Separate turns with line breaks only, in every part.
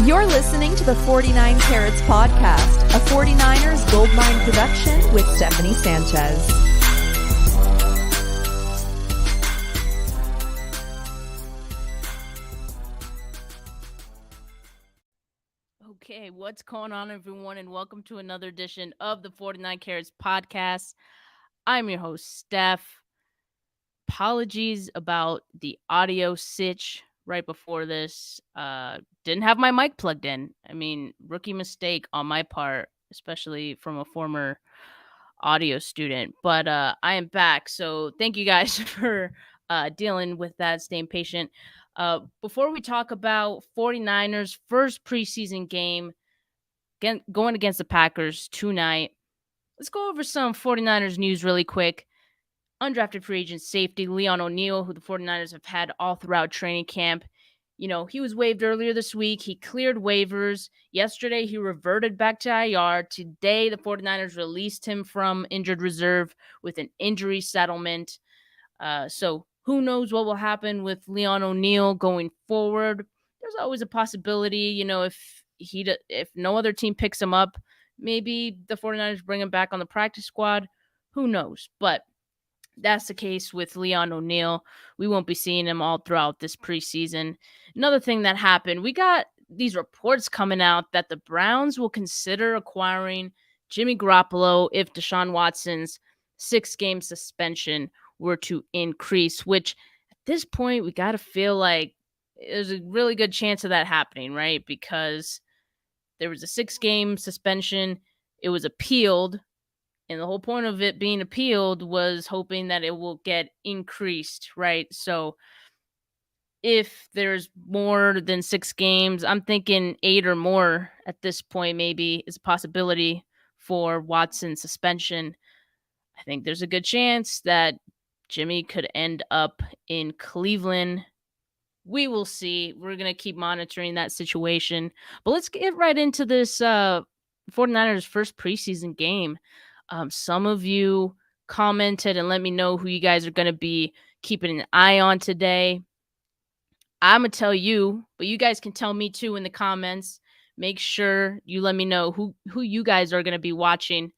You're listening to the 49 Carats Podcast, a 49ers Goldmine production with Stephanie Sanchez.
Okay, what's going on, everyone, and welcome to another edition of the 49 Carats Podcast. I'm your host, Steph. Apologies about the audio sitch right before this. Didn't have my mic plugged in. I mean, rookie mistake on my part, especially from a former audio student. But I am back, so thank you guys for dealing with that, staying patient. Before we talk about 49ers' first preseason game, going against the Packers tonight, let's go over some 49ers news really quick. Undrafted free agent safety Leon O'Neal, who the 49ers have had all throughout training camp. You know, he was waived earlier this week. He cleared waivers. Yesterday, he reverted back to IR. Today, the 49ers released him from injured reserve with an injury settlement. So who knows what will happen with Leon O'Neal going forward. There's always a possibility, you know, if no other team picks him up, maybe the 49ers bring him back on the practice squad. Who knows? But that's the case with Leon O'Neal. We won't be seeing him all throughout this preseason. Another thing that happened, we got these reports coming out that the Browns will consider acquiring Jimmy Garoppolo if Deshaun Watson's 6-game suspension were to increase, which at this point, we got to feel like there's a really good chance of that happening, right? Because there was a 6-game suspension. It was appealed. And the whole point of it being appealed was hoping that it will get increased, right? So if there's more than 6 games, I'm thinking 8 or more at this point maybe is a possibility for Watson's suspension. I think there's a good chance that Jimmy could end up in Cleveland. We will see. We're going to keep monitoring that situation. But let's get right into this 49ers first preseason game. Some of you commented and let me know who you guys are going to be keeping an eye on today. I'm going to tell you, but you guys can tell me too in the comments. Make sure you let me know who you guys are going to be watching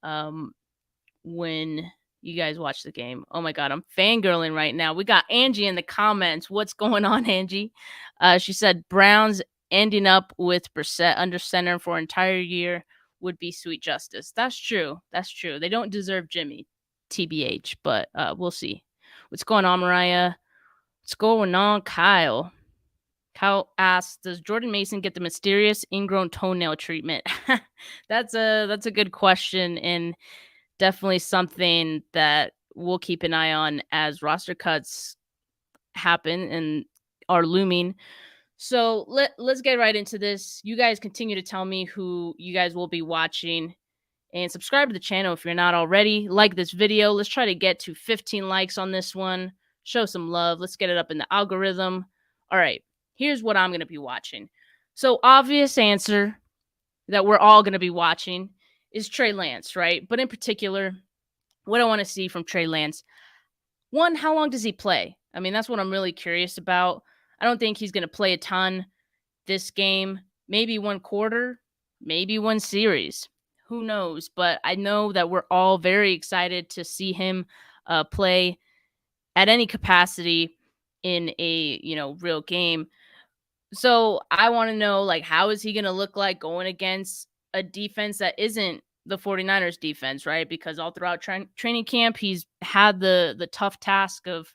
when you guys watch the game. Oh my God, I'm fangirling right now. We got Angie in the comments. What's going on, Angie? She said Browns ending up with Brissett under center for an entire year would be sweet justice. That's true. That's true. They don't deserve Jimmy, TBH, but we'll see. What's going on, Mariah? What's going on, Kyle? Kyle asks, does Jordan Mason get the mysterious ingrown toenail treatment? That's a good question, and definitely something that we'll keep an eye on as roster cuts happen and are looming. So let's get right into this. You guys continue to tell me who you guys will be watching and subscribe to the channel if you're not already. Like this video. Let's try to get to 15 likes on this one. Show some love. Let's get it up in the algorithm. All right, here's what I'm going to be watching. So obvious answer that we're all going to be watching is Trey Lance, right? But in particular, what I want to see from Trey Lance. One, how long does he play? I mean, that's what I'm really curious about. I don't think he's going to play a ton this game. Maybe one quarter, maybe one series. Who knows? But I know that we're all very excited to see him play at any capacity in a, real game. So I want to know, like, how is he going to look like going against a defense that isn't the 49ers defense, right? Because all throughout training camp, he's had the tough task of,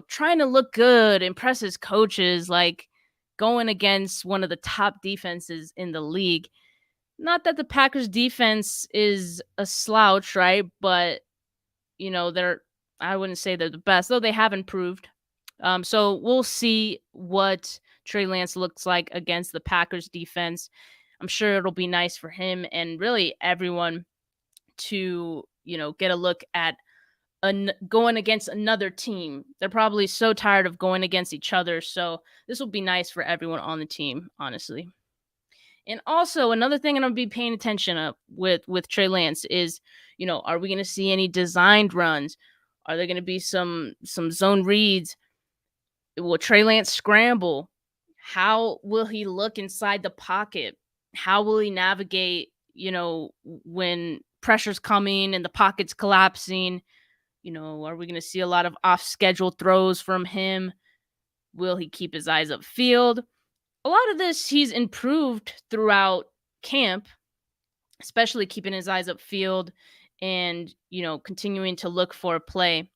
trying to look good, impress his coaches, like going against one of the top defenses in the league. Not that the Packers defense is a slouch, right? But, I wouldn't say they're the best, though they have improved. So we'll see what Trey Lance looks like against the Packers defense. I'm sure it'll be nice for him and really everyone to, get a look at going against another team. They're probably so tired of going against each other. So this will be nice for everyone on the team, honestly. And also another thing I'm going to be paying attention to with Trey Lance is, are we going to see any designed runs? Are there going to be some zone reads? Will Trey Lance scramble? How will he look inside the pocket? How will he navigate, when pressure's coming and the pocket's collapsing? Are we going to see a lot of off schedule throws from him? Will he keep his eyes upfield? A lot of this he's improved throughout camp, especially keeping his eyes upfield and, continuing to look for a play.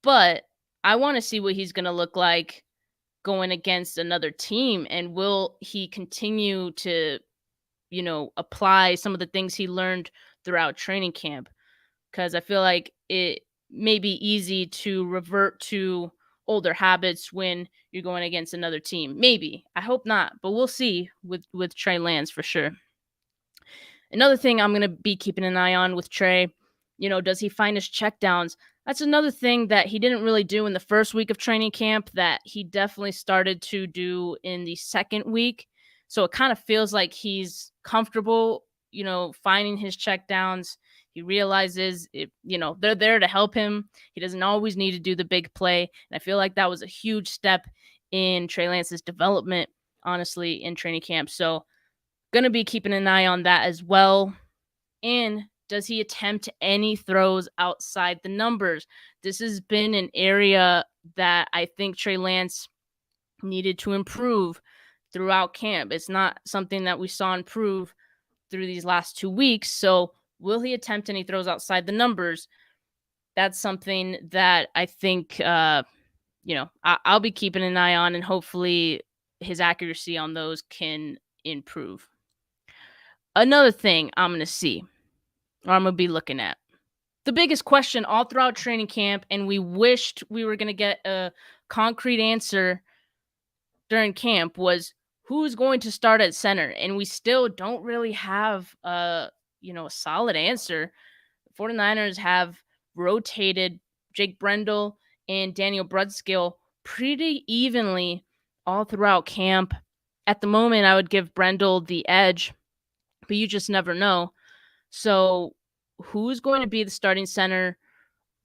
But I want to see what he's going to look like going against another team. And will he continue to, apply some of the things he learned throughout training camp? Because I feel like it may be easy to revert to older habits when you're going against another team. Maybe. I hope not, but we'll see with Trey Lance for sure. Another thing I'm going to be keeping an eye on with Trey, does he find his checkdowns? That's another thing that he didn't really do in the first week of training camp that he definitely started to do in the second week. So it kind of feels like he's comfortable, finding his checkdowns. He realizes they're there to help him. He doesn't always need to do the big play. And I feel like that was a huge step in Trey Lance's development, honestly, in training camp. So going to be keeping an eye on that as well. And does he attempt any throws outside the numbers? This has been an area that I think Trey Lance needed to improve throughout camp. It's not something that we saw improve through these last 2 weeks. So will he attempt any throws outside the numbers? That's something that I think, I'll be keeping an eye on, and hopefully his accuracy on those can improve. Another thing I'm going to see, or I'm going to be looking at, the biggest question all throughout training camp, and we wished we were going to get a concrete answer during camp, was who's going to start at center. And we still don't really have a solid answer. The 49ers have rotated Jake Brendel and Daniel Brunskill pretty evenly all throughout camp. At the moment, I would give Brendel the edge, but you just never know. So who's going to be the starting center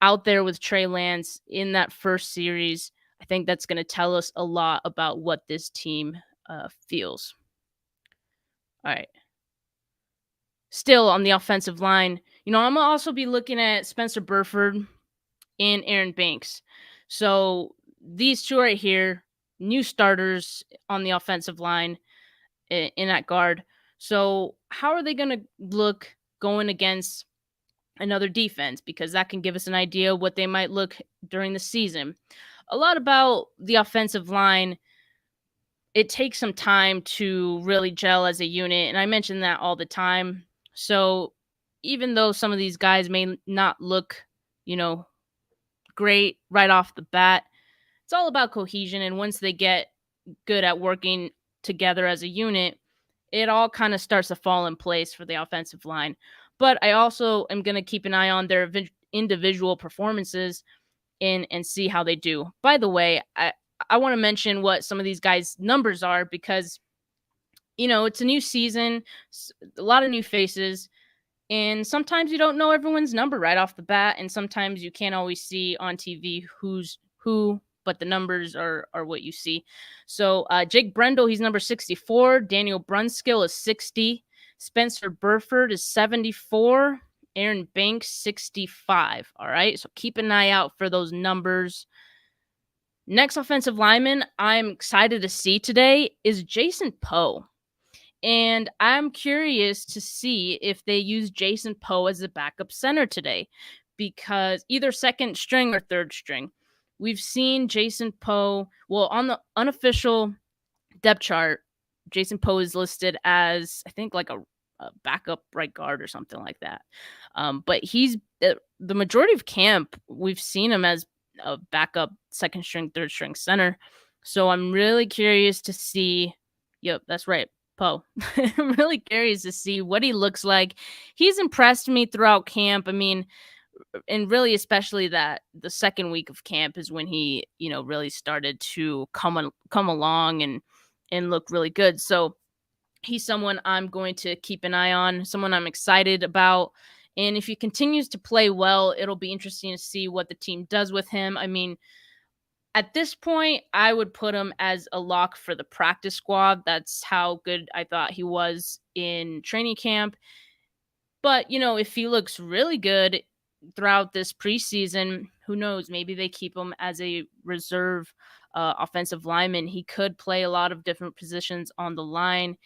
out there with Trey Lance in that first series? I think that's going to tell us a lot about what this team feels. All right. Still on the offensive line, I'm going to also be looking at Spencer Burford and Aaron Banks. So these two right here, new starters on the offensive line in that guard. So how are they going to look going against another defense? Because that can give us an idea of what they might look during the season. A lot about the offensive line, it takes some time to really gel as a unit, and I mention that all the time. So even though some of these guys may not look, great right off the bat, it's all about cohesion. And once they get good at working together as a unit, it all kind of starts to fall in place for the offensive line. But I also am going to keep an eye on their individual performances and see how they do. By the way, I want to mention what some of these guys' numbers are, because, it's a new season, a lot of new faces, and sometimes you don't know everyone's number right off the bat, and sometimes you can't always see on TV who's who, but the numbers are what you see. So Jake Brendel, he's number 64. Daniel Brunskill is 60. Spencer Burford is 74. Aaron Banks, 65. All right, so keep an eye out for those numbers. Next offensive lineman I'm excited to see today is Jason Poe. And I'm curious to see if they use Jason Poe as a backup center today, because either second string or third string. We've seen Jason Poe, well, on the unofficial depth chart, Jason Poe is listed as, I think, like a backup right guard or something like that. But he's the majority of camp, we've seen him as a backup second string, third string center. So I'm really curious to see. Yep, that's right, Poe. I'm really curious to see what he looks like. He's impressed me throughout camp. I mean, and really, especially that the second week of camp is when he, really started to come along and look really good. So he's someone I'm going to keep an eye on, someone I'm excited about. And if he continues to play well, it'll be interesting to see what the team does with him. I mean, At this point, I would put him as a lock for the practice squad. That's how good I thought he was in training camp. But, if he looks really good throughout this preseason, who knows? Maybe they keep him as a reserve offensive lineman. He could play a lot of different positions on the line.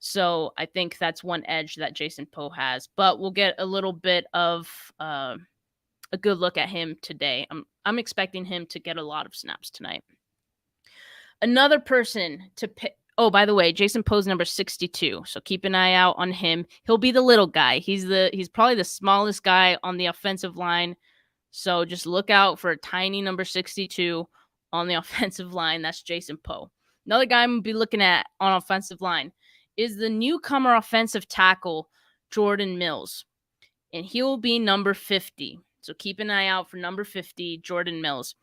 So I think that's one edge that Jason Poe has. But we'll get a little bit of a good look at him today. I'm expecting him to get a lot of snaps tonight. Another person to pick. Oh, by the way, Jason Poe's number 62. So keep an eye out on him. He'll be the little guy. He's probably the smallest guy on the offensive line. So just look out for a tiny number 62 on the offensive line. That's Jason Poe. Another guy I'm going to be looking at on offensive line is the newcomer offensive tackle, Jordan Mills. And he will be number 50. So keep an eye out for number 50, Jordan Mills.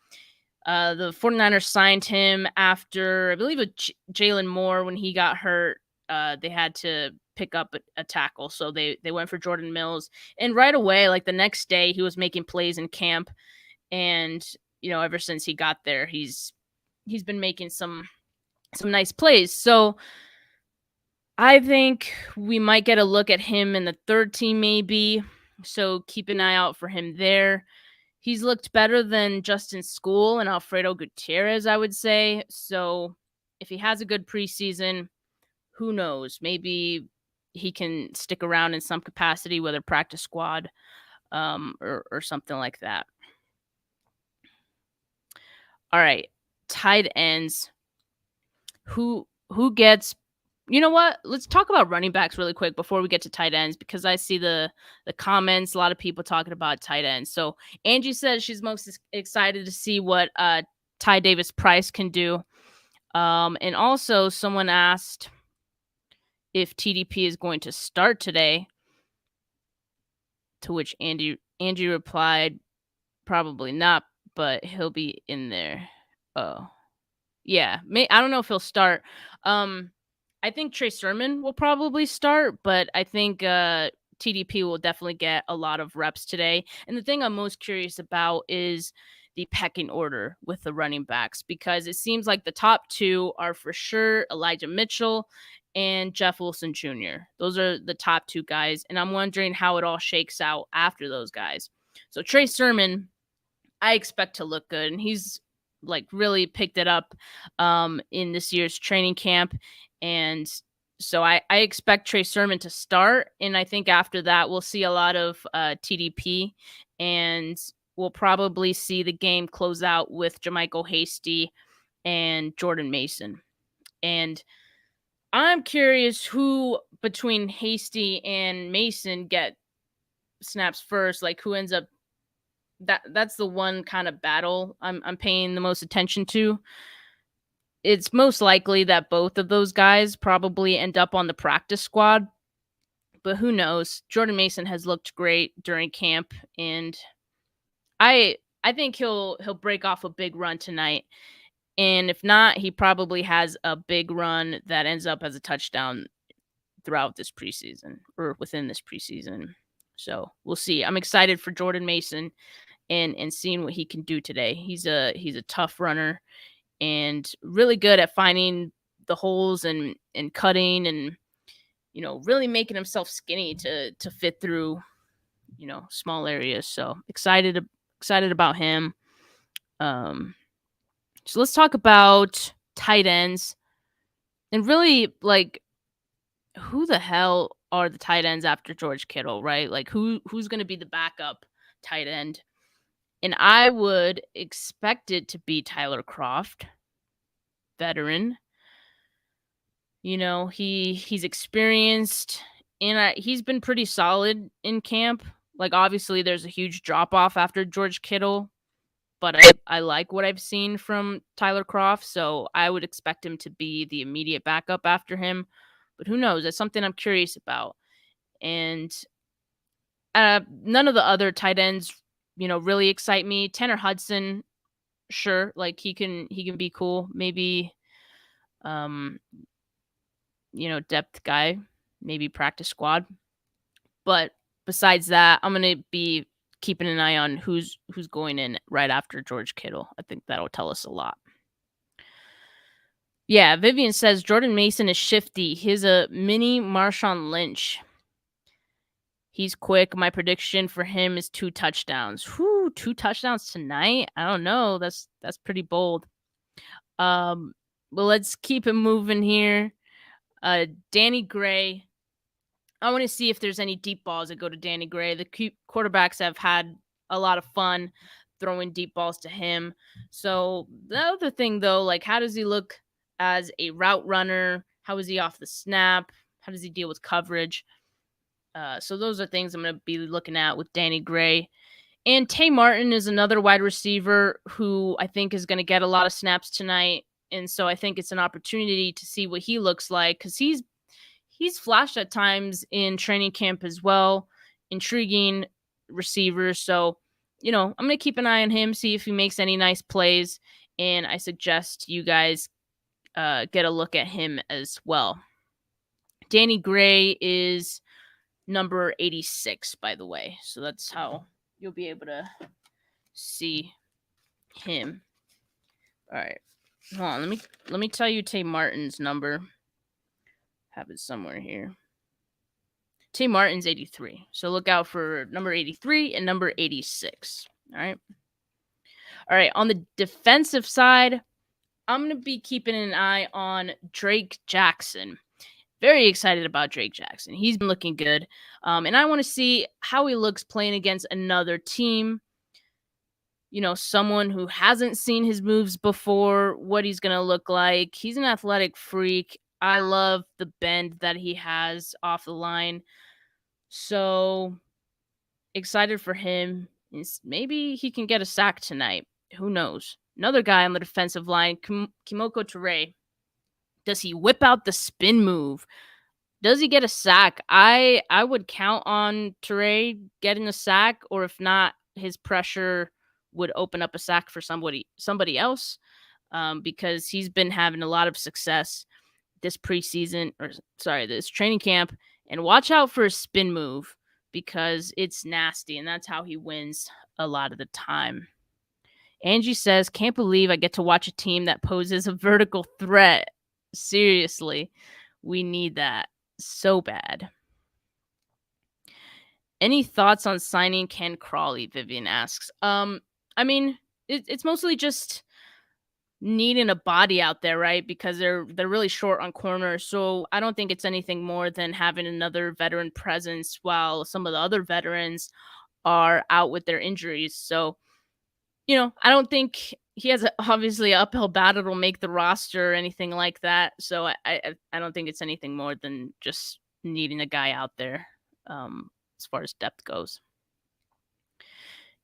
The 49ers signed him after, I believe, Jalen Moore when he got hurt. They had to pick up a tackle, so they went for Jordan Mills. And right away, like the next day, he was making plays in camp. And ever since he got there, he's been making some nice plays. So I think we might get a look at him in the third team, maybe. So keep an eye out for him there. He's looked better than Justin School and Alfredo Gutierrez, I would say. So if he has a good preseason, who knows? Maybe he can stick around in some capacity, whether practice squad or something like that. All right, tight ends. Who gets? You know what? Let's talk about running backs really quick before we get to tight ends, because I see the comments, a lot of people talking about tight ends. So Angie says she's most excited to see what Ty Davis Price can do. And also someone asked if TDP is going to start today, to which Angie replied, probably not, but he'll be in there. Oh, yeah. I don't know if he'll start. I think Trey Sermon will probably start, but I think TDP will definitely get a lot of reps today. And the thing I'm most curious about is the pecking order with the running backs, because it seems like the top two are for sure Elijah Mitchell and Jeff Wilson Jr. Those are the top two guys, and I'm wondering how it all shakes out after those guys. So Trey Sermon, I expect to look good, and he's really picked it up in this year's training camp. And so I expect Trey Sermon to start. And I think after that, we'll see a lot of TDP, and we'll probably see the game close out with Jermichael Hasty and Jordan Mason. And I'm curious who between Hasty and Mason get snaps first, who ends up. That's the one kind of battle I'm paying the most attention to. It's most likely that both of those guys probably end up on the practice squad, but who knows? Jordan Mason has looked great during camp, and I think he'll break off a big run tonight. And if not, he probably has a big run that ends up as a touchdown throughout this preseason or within this preseason. So we'll see. I'm excited for Jordan Mason and seeing what he can do today. He's a tough runner and really good at finding the holes and cutting and, really making himself skinny to fit through, small areas. So excited about him. So let's talk about tight ends and really who the hell are the tight ends after George Kittle, right? Who's going to be the backup tight end? And I would expect it to be Tyler Kroft, veteran. He's experienced, and he's been pretty solid in camp. Obviously, there's a huge drop-off after George Kittle, but I like what I've seen from Tyler Kroft, so I would expect him to be the immediate backup after him. But who knows? That's something I'm curious about. And none of the other tight ends really excite me. Tanner Hudson, sure, he can be cool. Maybe, depth guy, maybe practice squad. But besides that, I'm gonna be keeping an eye on who's going in right after George Kittle. I think that'll tell us a lot. Yeah, Vivian says Jordan Mason is shifty. He's a mini Marshawn Lynch. He's quick. My prediction for him is 2 touchdowns. Whew, 2 touchdowns tonight? I don't know. That's pretty bold. Well, let's keep it moving here. Danny Gray. I want to see if there's any deep balls that go to Danny Gray. The quarterbacks have had a lot of fun throwing deep balls to him. So the other thing, though, like, how does he look as a route runner? How is he off the snap? How does he deal with coverage? So those are things I'm going to be looking at with Danny Gray. And Tay Martin is another wide receiver who I think is going to get a lot of snaps tonight. And so I think it's an opportunity to see what he looks like, because he's flashed at times in training camp as well. Intriguing receiver. So, I'm going to keep an eye on him, see if he makes any nice plays. And I suggest you guys get a look at him as well. Danny Gray is number 86, by the way. So that's how you'll be able to see him. All right. Hold on. Let me tell you Tay Martin's number. Have it somewhere here. Tay Martin's 83. So look out for number 83 and number 86. All right. All right. On the defensive side, I'm going to be keeping an eye on Drake Jackson. Very excited about Drake Jackson. He's been looking good. And I want to see how he looks playing against another team. Someone who hasn't seen his moves before, what he's going to look like. He's an athletic freak. I love the bend that he has off the line. So excited for him. Maybe he can get a sack tonight. Who knows? Another guy on the defensive line, Kimoko Ture. Does he whip out the spin move? Does he get a sack? I would count on Ture getting a sack, or if not, his pressure would open up a sack for somebody else, because he's been having a lot of success this training camp. And watch out for a spin move, because it's nasty, and that's how he wins a lot of the time. Angie says, can't believe I get to watch a team that poses a vertical threat. Seriously, we need that so bad. Any thoughts on signing Ken Crawley? Vivian asks. It's mostly just needing a body out there, right? Because they're really short on corners. So I don't think it's anything more than having another veteran presence while some of the other veterans are out with their injuries. So, I don't think he has obviously an uphill battle to make the roster or anything like that. So I don't think it's anything more than just needing a guy out there as far as depth goes.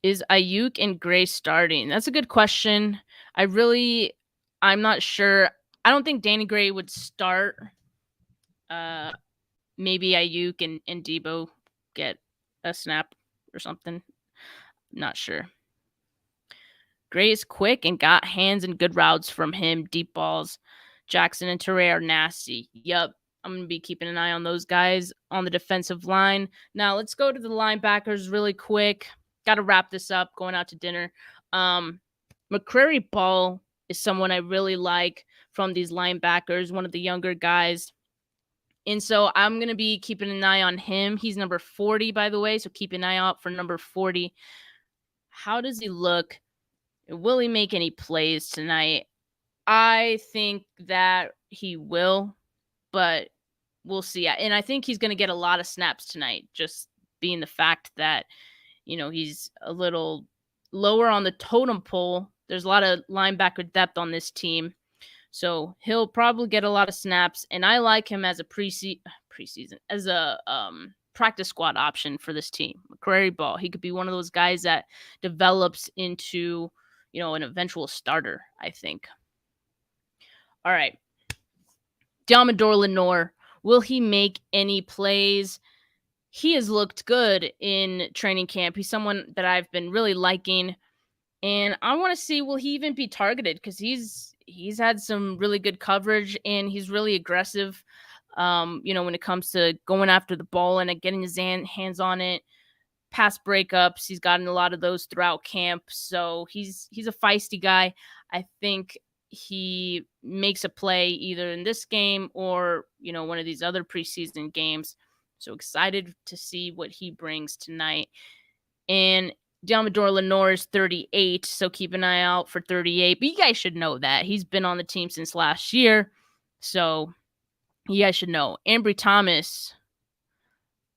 Is Ayuk and Gray starting? That's a good question. I'm not sure. I don't think Danny Gray would start. Maybe Ayuk and Debo get a snap or something. I'm not sure. Gray is quick and got hands and good routes from him. Deep balls. Jackson and Ture are nasty. Yup. I'm going to be keeping an eye on those guys on the defensive line. Now, let's go to the linebackers really quick. Got to wrap this up. Going out to dinner. McCrary Ball is someone I really like from these linebackers, one of the younger guys. And so I'm going to be keeping an eye on him. He's number 40, by the way, so keep an eye out for number 40. How does he look? Will he make any plays tonight? I think that he will, but we'll see. And I think he's going to get a lot of snaps tonight, just being the fact that, he's a little lower on the totem pole. There's a lot of linebacker depth on this team. So he'll probably get a lot of snaps. And I like him as a preseason, as a practice squad option for this team. McCrary Ball. He could be one of those guys that develops into, an eventual starter, I think. All right. Domindor Lenoir. Will he make any plays? He has looked good in training camp. He's someone that I've been really liking. And I want to see, will he even be targeted? Because he's had some really good coverage, and he's really aggressive, when it comes to going after the ball and getting his hands on it. pass breakups. He's gotten a lot of those throughout camp. So he's a feisty guy. I think he makes a play either in this game or, one of these other preseason games. So excited to see what he brings tonight. And Domindor Lenoir is 38, so keep an eye out for 38. But you guys should know that. He's been on the team since last year, so you guys should know. Ambry Thomas,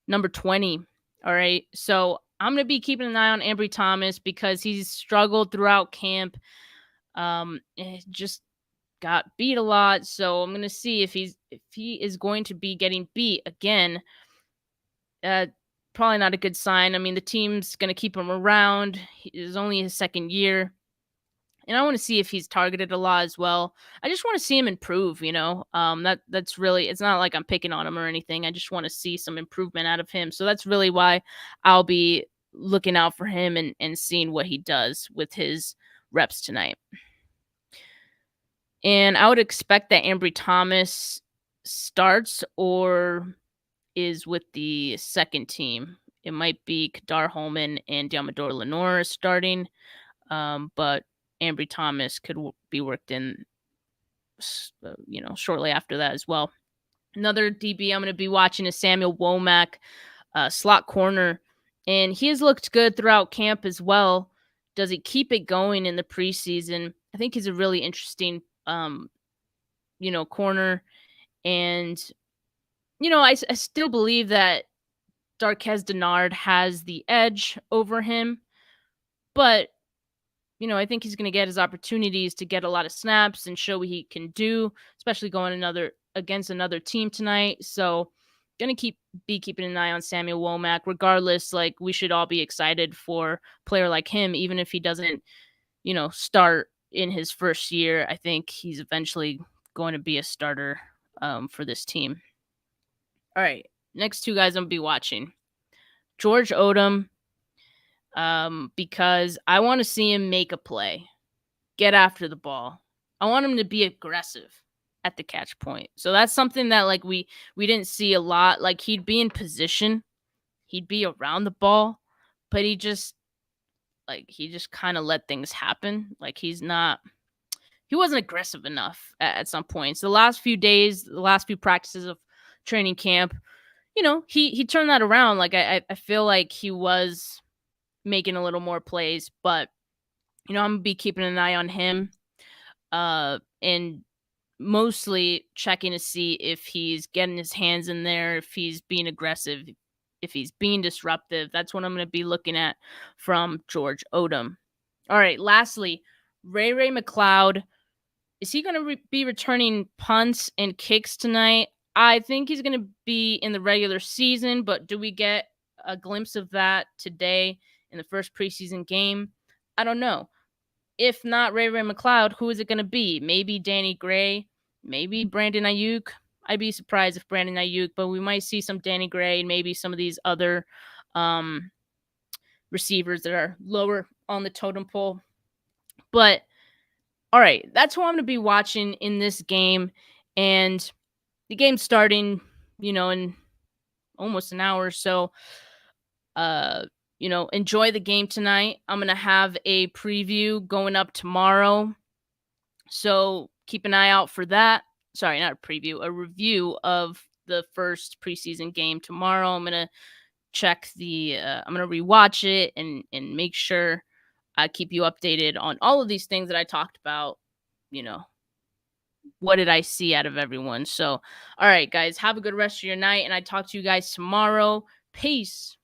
number 20. All right, so I'm going to be keeping an eye on Ambry Thomas because he's struggled throughout camp. Just got beat a lot, so I'm going to see if he is going to be getting beat again. Probably not a good sign. I mean, the team's going to keep him around. It's only his second year. And I want to see if he's targeted a lot as well. I just want to see him improve, that's really, it's not like I'm picking on him or anything. I just want to see some improvement out of him. So that's really why I'll be looking out for him and seeing what he does with his reps tonight. And I would expect that Ambry Thomas starts or is with the second team. It might be Kadar Holman and Domindor Lenoir starting, but Ambry Thomas could be worked in, shortly after that as well. Another DB I'm going to be watching is Samuel Womack, slot corner, and he has looked good throughout camp as well. Does he keep it going in the preseason? I think he's a really interesting, corner, and I still believe that Darqueze Dennard has the edge over him, but I think he's going to get his opportunities to get a lot of snaps and show what he can do, especially going against another team tonight. So, going to be keeping an eye on Samuel Womack. Regardless, we should all be excited for a player like him, even if he doesn't, start in his first year. I think he's eventually going to be a starter for this team. All right, next two guys I'm going to be watching. George Odom, because I want to see him make a play, get after the ball. I want him to be aggressive at the catch point. So that's something that we didn't see a lot. He'd be in position, he'd be around the ball, but he just kind of let things happen. He wasn't aggressive enough at some points. The last few days, the last few practices of training camp, he turned that around. I feel like he was making a little more plays, but I'm gonna be keeping an eye on him, and mostly checking to see if he's getting his hands in there, if he's being aggressive, if he's being disruptive. That's what I'm going to be looking at from George Odom. All right, lastly, Ray McLeod. Is he going to be returning punts and kicks tonight? I think he's going to be in the regular season, but do we get a glimpse of that today in the first preseason game? I don't know. If not Ray McLeod, who is it going to be? Maybe Danny Gray, maybe Brandon Ayuk. I'd be surprised if Brandon Ayuk, but we might see some Danny Gray and maybe some of these other receivers that are lower on the totem pole. But all right, that's who I'm going to be watching in this game. And the game's starting, in almost an hour. So, enjoy the game tonight. I'm going to have a preview going up tomorrow. So keep an eye out for that. Sorry, not a preview, a review of the first preseason game tomorrow. I'm going to check I'm going to rewatch it and make sure I keep you updated on all of these things that I talked about. What did I see out of everyone? So, all right, guys, have a good rest of your night. And I talk to you guys tomorrow. Peace.